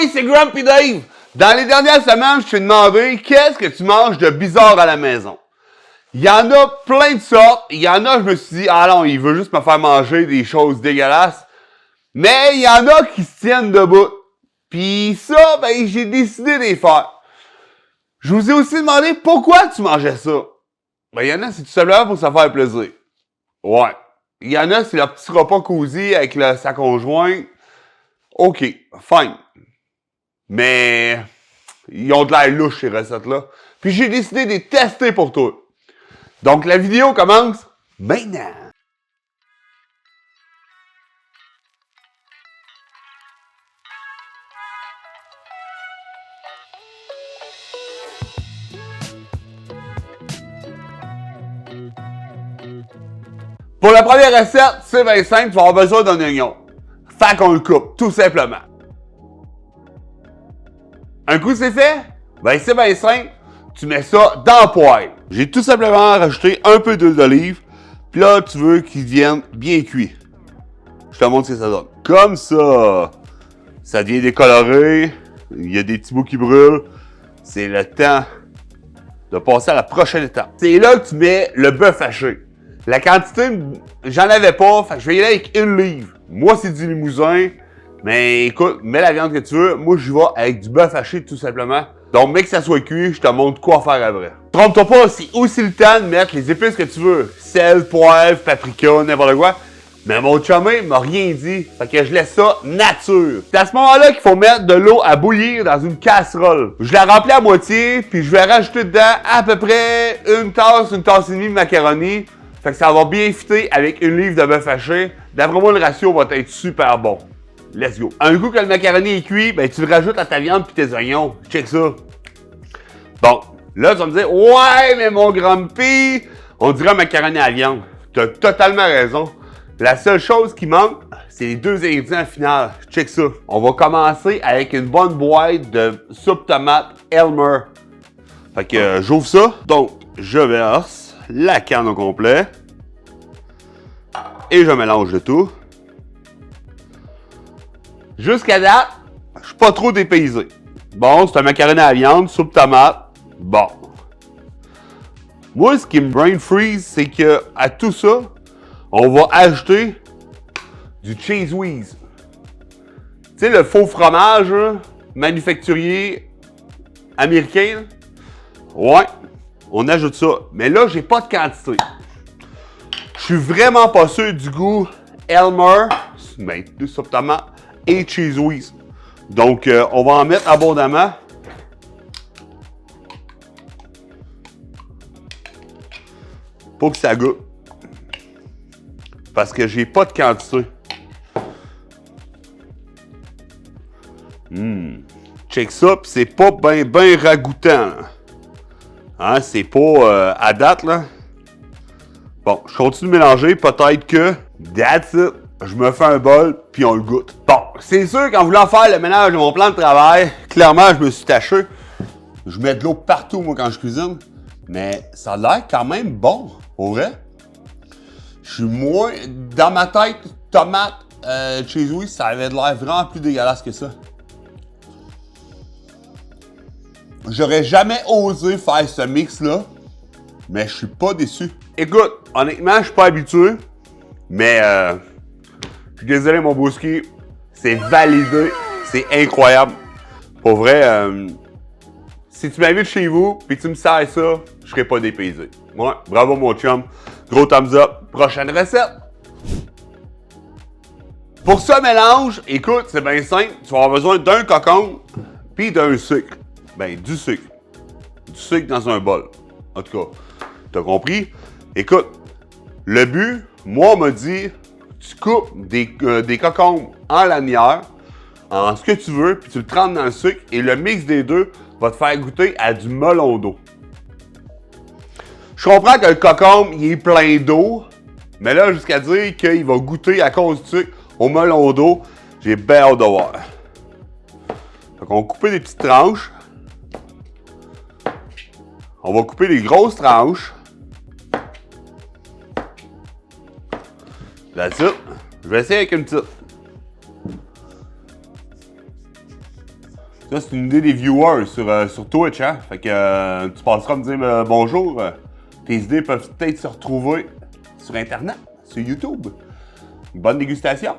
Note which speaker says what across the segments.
Speaker 1: Oui, c'est Grumpy Dave! Dans les dernières semaines, je t'ai demandé qu'est-ce que tu manges de bizarre à la maison. Il y en a plein de sortes. Il y en a, je me suis dit, ah non, il veut juste me faire manger des choses dégueulasses. Mais il y en a qui se tiennent debout. Puis ça, ben, j'ai décidé de les faire. Je vous ai aussi demandé pourquoi tu mangeais ça. Ben, il y en a, c'est tout simplement pour se faire plaisir. Ouais. Il y en a, c'est leur petit repas cosy avec sa conjointe. OK, fine. Mais ils ont de l'air louche, ces recettes-là. Puis j'ai décidé de les tester pour toi. Donc la vidéo commence maintenant. Pour la première recette, c'est bien simple, tu vas avoir besoin d'un oignon. Fait qu'on le coupe, tout simplement. Un coup c'est fait, ben c'est bien simple, tu mets ça dans le poêle. J'ai tout simplement rajouté un peu d'huile d'olive, puis là tu veux qu'il devienne bien cuit. Je te montre ce que ça donne. Comme ça, ça devient décoloré, il y a des petits bouts qui brûlent, c'est le temps de passer à la prochaine étape. C'est là que tu mets le bœuf haché. La quantité, j'en avais pas, fait que je vais y aller avec 1 livre. Moi, c'est du limousin, mais écoute, mets la viande que tu veux. Moi, j'y vais avec du bœuf haché, tout simplement. Donc, mais que ça soit cuit, je te montre quoi faire après. Trompe-toi pas, c'est aussi le temps de mettre les épices que tu veux. Sel, poivre, paprika, n'importe quoi. Mais mon chumé m'a rien dit, fait que je laisse ça nature. C'est à ce moment-là qu'il faut mettre de l'eau à bouillir dans une casserole. Je la remplis à moitié, puis je vais rajouter dedans à peu près une tasse et demie de macaroni. Fait que ça va bien fitter avec 1 livre de bœuf haché. D'après moi, le ratio va être super bon. Let's go. Un coup que le macaroni est cuit, ben tu le rajoutes à ta viande puis tes oignons. Check ça. Bon, là, tu vas me dire, ouais, mais mon Grumpy, on dirait un macaroni à la viande. T'as totalement raison. La seule chose qui manque, c'est les 2 ingrédients finaux. Check ça. On va commencer avec une bonne boîte de soupe tomate Elmer. Fait que j'ouvre ça. Donc, je verse la canne au complet. Et je mélange le tout. Jusqu'à date, je suis pas trop dépaysé. Bon, c'est un macaroni à la viande, soupe tomate. Bon. Moi, ce qui me brain freeze, c'est que à tout ça, on va ajouter du Cheez Whiz. Tu sais, le faux fromage là, manufacturier américain. Là. Ouais, on ajoute ça. Mais là, j'ai pas de quantité. Je suis vraiment pas sûr du goût Elmer, mais de soupe tomate et Cheez Whiz. Donc, on va en mettre abondamment. Pour que ça goûte. Parce que j'ai pas de quantité. Check ça, pis c'est pas ben ragoûtant. Là. Hein, c'est pas à date, là. Bon, je continue de mélanger, peut-être que, that's it, je me fais un bol, puis on le goûte. Bon, c'est sûr qu'en voulant faire le ménage de mon plan de travail, clairement, je me suis taché. Je mets de l'eau partout, moi, quand je cuisine. Mais ça a l'air quand même bon, pour vrai. Je suis moins... Dans ma tête, tomate, Cheez Whiz, ça avait de l'air vraiment plus dégueulasse que ça. J'aurais jamais osé faire ce mix-là, mais je suis pas déçu. Écoute, honnêtement, je suis pas habitué, mais je suis désolé, mon bouski, c'est validé, c'est incroyable. Pour vrai, si tu m'invites chez vous et tu me sers ça, je serai pas dépaysé. Ouais, bravo mon chum. Gros thumbs up. Prochaine recette. Pour ce mélange, écoute, c'est bien simple. Tu vas avoir besoin d'un cocon puis d'un sucre. Ben, du sucre. Du sucre dans un bol. En tout cas, t'as compris? Écoute, le but, moi, on m'a dit, tu coupes des cocombes en lanière, en ce que tu veux, puis tu le trempes dans le sucre, et le mix des deux va te faire goûter à du melon d'eau. Je comprends que le cocombe, il est plein d'eau, mais là, jusqu'à dire qu'il va goûter à cause du sucre au melon d'eau, j'ai bien hâte de voir. Fait qu'on va couper des petites tranches. On va couper des grosses tranches. That's it. Je vais essayer avec une petite. Ça, c'est une idée des viewers sur Twitch, hein? Fait que tu passeras me dire bonjour. Tes idées peuvent peut-être se retrouver sur Internet, sur YouTube. Bonne dégustation.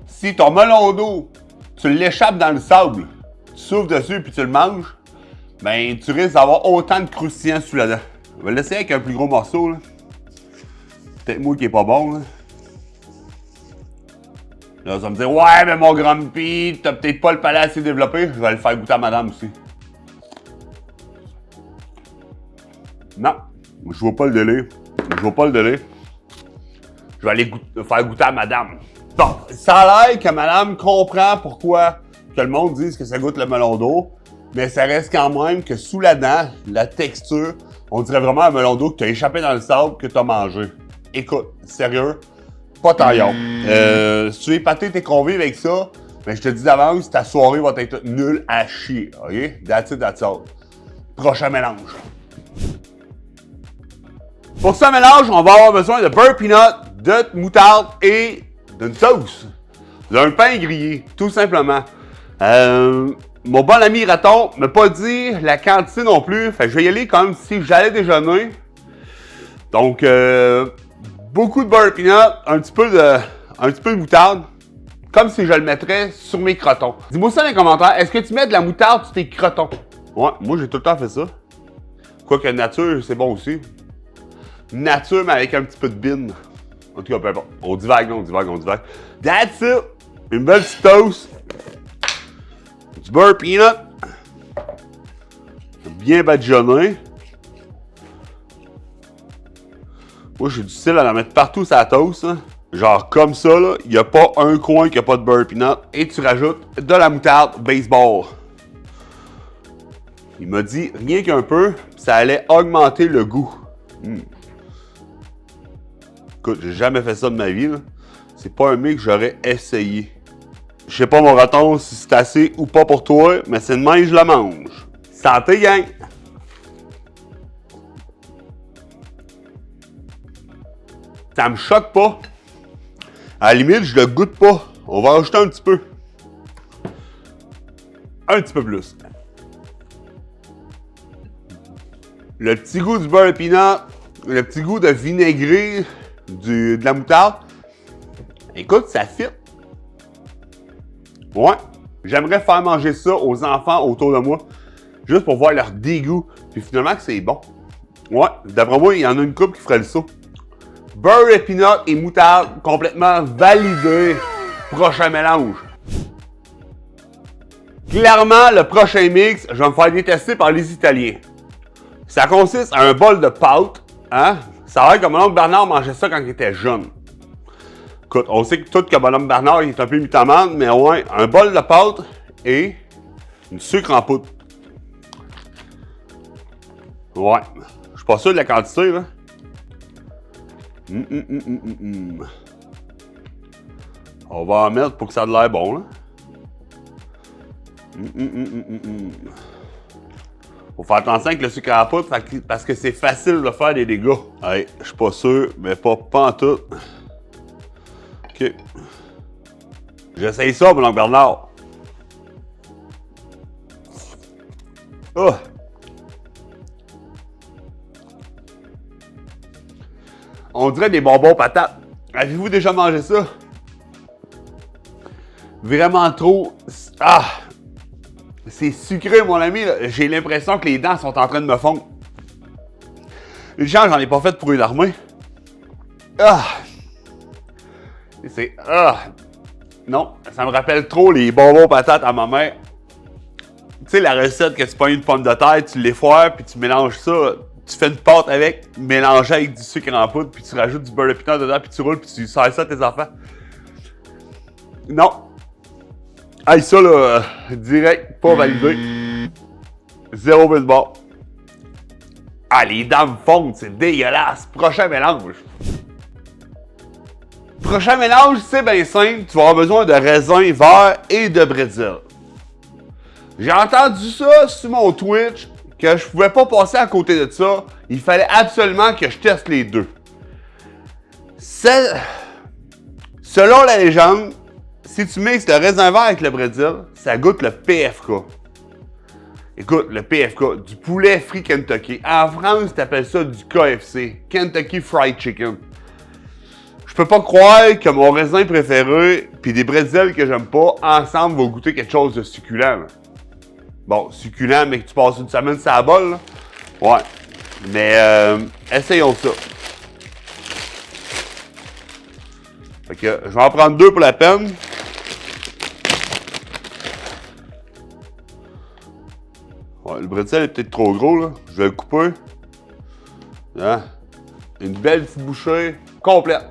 Speaker 1: Si ton melon d'eau, tu l'échappes dans le sable, tu souffles dessus puis tu le manges, ben tu risques d'avoir autant de croustillants sous la dent. On va l'essayer avec un plus gros morceau, là. Peut-être moi qui est pas bon, là. Là, ça va me dire, ouais, mais mon Grumpy, t'as peut-être pas le palais assez développé. Je vais le faire goûter à madame aussi. Non, je vois pas le délai. Je vois pas le délai. Je vais aller faire goûter à madame. Bon, ça a l'air que madame comprend pourquoi que le monde dise que ça goûte le melon d'eau, mais ça reste quand même que sous la dent, la texture, on dirait vraiment un melon d'eau que tu as échappé dans le sable que tu as mangé. Écoute, sérieux, pas taillon. Si tu es épaté tes convives avec ça, ben je te dis d'avance, ta soirée va être nulle à chier, ok? That's it, that's all. Prochain mélange. Pour ce mélange, on va avoir besoin de beurre peanut, de moutarde et d'une sauce. D'un pain grillé, tout simplement. Mon bon ami Raton m'a pas dit la quantité non plus, fait que je vais y aller comme si j'allais déjeuner. Donc, beaucoup de beurre peanut, un petit peu de moutarde, comme si je le mettrais sur mes crotons. Dis-moi ça dans les commentaires, est-ce que tu mets de la moutarde sur tes crotons? Ouais, moi j'ai tout le temps fait ça. Quoique nature, c'est bon aussi. Nature, mais avec un petit peu de bine. En tout cas, peu importe. On divague, on divague, on divague. That's it! Une belle petite toast. Du beurre peanut. Bien badigeonné. Moi, j'ai du style à la mettre partout sur la toast. Hein. Genre comme ça, là. Il n'y a pas un coin qui n'a pas de beurre peanut. Et tu rajoutes de la moutarde baseball. Il m'a dit rien qu'un peu, ça allait augmenter le goût. Écoute, j'ai jamais fait ça de ma vie, là. C'est pas un mec que j'aurais essayé. Je sais pas, mon raton, si c'est assez ou pas pour toi, mais c'est de même que je la mange. Santé, gang! Ça me choque pas. À la limite, je le goûte pas. On va rajouter un petit peu. Un petit peu plus. Le petit goût du beurre peanut, le petit goût de vinaigré, de la moutarde. Écoute, ça fit. Ouais, j'aimerais faire manger ça aux enfants autour de moi, juste pour voir leur dégoût, puis finalement que c'est bon. Ouais, d'après moi, il y en a une couple qui ferait le saut. Beurre et peanut et moutarde complètement validé. Prochain mélange. Clairement, le prochain mix, je vais me faire détester par les Italiens. Ça consiste à un bol de pâte, hein? Ça a l'air que mon oncle Bernard mangeait ça quand il était jeune. Écoute, on sait que tout que mon oncle Bernard il est un peu mythomane, mais ouais, un bol de pâte et une sucre en poudre. Ouais, je suis pas sûr de la quantité, là. On va en mettre pour que ça ait l'air bon, là. Faut faire attention avec le sucre à poudre parce que c'est facile de faire des dégâts. Allez, je suis pas sûr, mais pas en tout. OK. J'essaye ça, mon oncle Bernard. Oh! On dirait des bonbons patates. Avez-vous déjà mangé ça? Vraiment trop... Ah! C'est sucré, mon ami. J'ai l'impression que les dents sont en train de me fondre. Les gens, j'en ai pas fait pour une armée. Ah! C'est... Ah! Non, ça me rappelle trop les bonbons patates à ma mère. Tu sais, la recette que tu pognes une pomme de terre, tu l'effoires, puis tu mélanges ça. Tu fais une pâte avec, mélangée avec du sucre en poudre, puis tu rajoutes du beurre de pinot dedans, puis tu roules, puis tu sers ça à tes enfants. Non. Hey, ça, là, direct, pas validé. 0 but de bord. Ah, les dents me fondent, c'est dégueulasse. Prochain mélange. Prochain mélange, c'est bien simple. Tu vas avoir besoin de raisins verts et de bretzel. J'ai entendu ça sur mon Twitch, que je pouvais pas passer à côté de ça. Il fallait absolument que je teste les deux. Selon la légende, si tu mixes le raisin vert avec le brésil, ça goûte le PFK. Écoute, le PFK, du poulet frit Kentucky. En France, t'appelles ça du KFC, Kentucky Fried Chicken. Je peux pas croire que mon raisin préféré puis des bretzels que j'aime pas, ensemble, vont goûter quelque chose de succulent. Là. Bon, succulent, mais que tu passes une semaine sur la bolle, là. Ouais. Mais, essayons ça. Fait que, je vais en prendre 2 pour la peine. Ouais, le bretzel est peut-être trop gros, là. Je vais le couper. Hein? Une belle petite bouchée complète.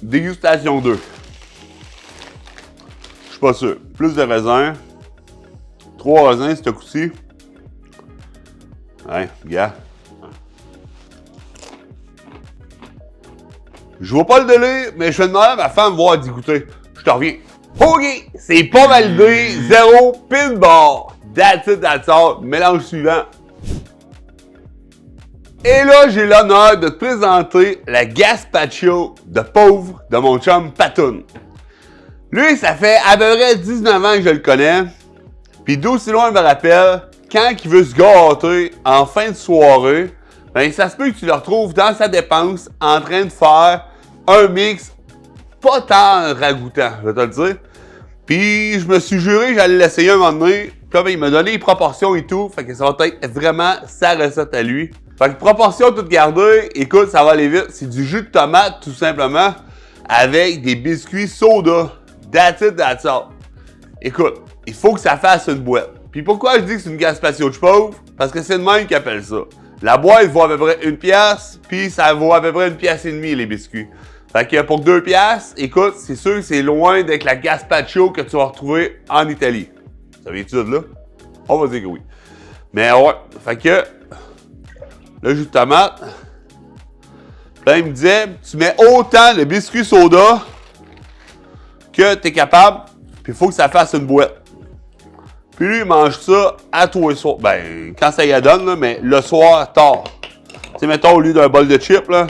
Speaker 1: Dégustation 2. Je suis pas sûr. Plus de raisins. 3 raisins, ce coup-ci. Ouais, gars. Je vois pas le délai, mais je vais demander à ma femme voir d'y goûter. Je te reviens. OK, c'est pas validé. 0 pin bar. That's it, that's all. Mélange suivant. Et là, j'ai l'honneur de te présenter la gazpacho de pauvre de mon chum Patoun. Lui, ça fait à peu près 19 ans que je le connais. Puis d'aussi loin, je me rappelle, quand il veut se gâter en fin de soirée, ben ça se peut que tu le retrouves dans sa dépense en train de faire un mix pas tant ragoûtant, je vais te le dire. Puis je me suis juré que j'allais l'essayer un moment donné. Puis là, ben, il m'a donné les proportions et tout. Fait que ça va être vraiment sa recette à lui. Fait que proportions toutes gardées, écoute, ça va aller vite. C'est du jus de tomate tout simplement avec des biscuits soda. That's it, that's all. Écoute, il faut que ça fasse une boîte. Puis pourquoi je dis que c'est une gazpacho de pauvre? Parce que c'est le même qui appelle ça. La boîte vaut à peu près 1 pièce, puis ça vaut à peu près 1 pièce et demie les biscuits. Fait que pour 2 pièces, écoute, c'est sûr que c'est loin d'être la gazpacho que tu vas retrouver en Italie. Ça vient-tu de là? On va dire que oui. Mais ouais, fait que le jus de tomate. Là, il me disait, tu mets autant de biscuits soda que tu es capable, puis il faut que ça fasse une boîte. Puis lui, il mange ça à tous les soirs. Ben, quand ça y adonne, là, mais le soir, tard. Tu sais, mettons, au lieu d'un bol de chips, là.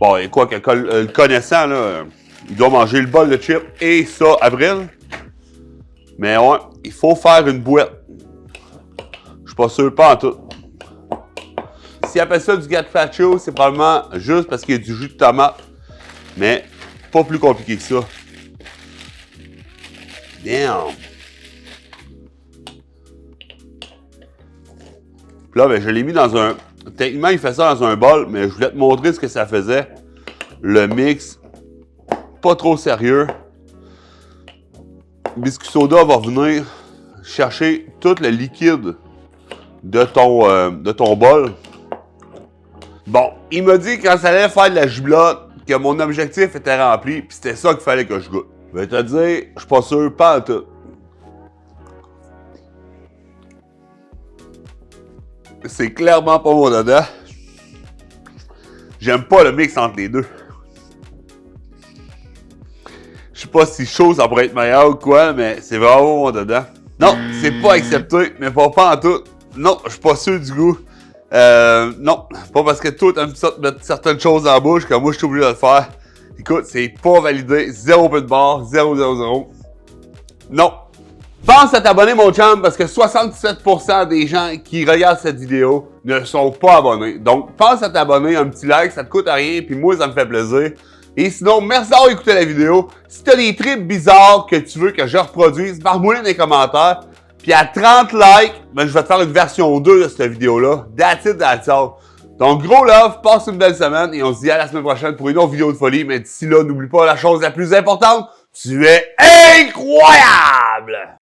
Speaker 1: Bon, et quoi que le connaissant, là, il doit manger le bol de chips et ça, avril. Mais ouais, il faut faire une boîte. Je suis pas sûr, pas en tout. S'il appelle ça du gazpacho, c'est probablement juste parce qu'il y a du jus de tomate. Mais pas plus compliqué que ça. Damn! Puis là, ben, je l'ai mis dans un... Techniquement, il fait ça dans un bol, mais je voulais te montrer ce que ça faisait. Le mix, pas trop sérieux. Biscuit soda va venir chercher tout le liquide de ton bol. Bon, il m'a dit quand ça allait faire de la jubilote que mon objectif était rempli, puis c'était ça qu'il fallait que je goûte. Je vais te dire, je suis pas sûr, pas en tout. C'est clairement pas mon dada. J'aime pas le mix entre les deux. Je sais pas si chaud ça pourrait être meilleur ou quoi, mais c'est vraiment mon dada. Non, c'est pas accepté, mais pas en tout. Non, je suis pas sûr du goût. Non, pas parce que toi t'aimes mettre certaines choses dans la bouche que moi je suis obligé de le faire. Écoute, c'est pas validé. 0 point de barre, 0, 0, 0. Non. Pense à t'abonner, mon chum, parce que 77% des gens qui regardent cette vidéo ne sont pas abonnés. Donc, pense à t'abonner, un petit like, ça te coûte rien, puis moi, ça me fait plaisir. Et sinon, merci d'avoir écouté la vidéo. Si tu as des trips bizarres que tu veux que je reproduise, barre-moi dans les commentaires. Puis à 30 likes, ben, je vais te faire une version 2 de cette vidéo-là. That's it, that's all. Donc, gros love, passe une belle semaine et on se dit à la semaine prochaine pour une autre vidéo de folie. Mais d'ici là, n'oublie pas la chose la plus importante, tu es incroyable!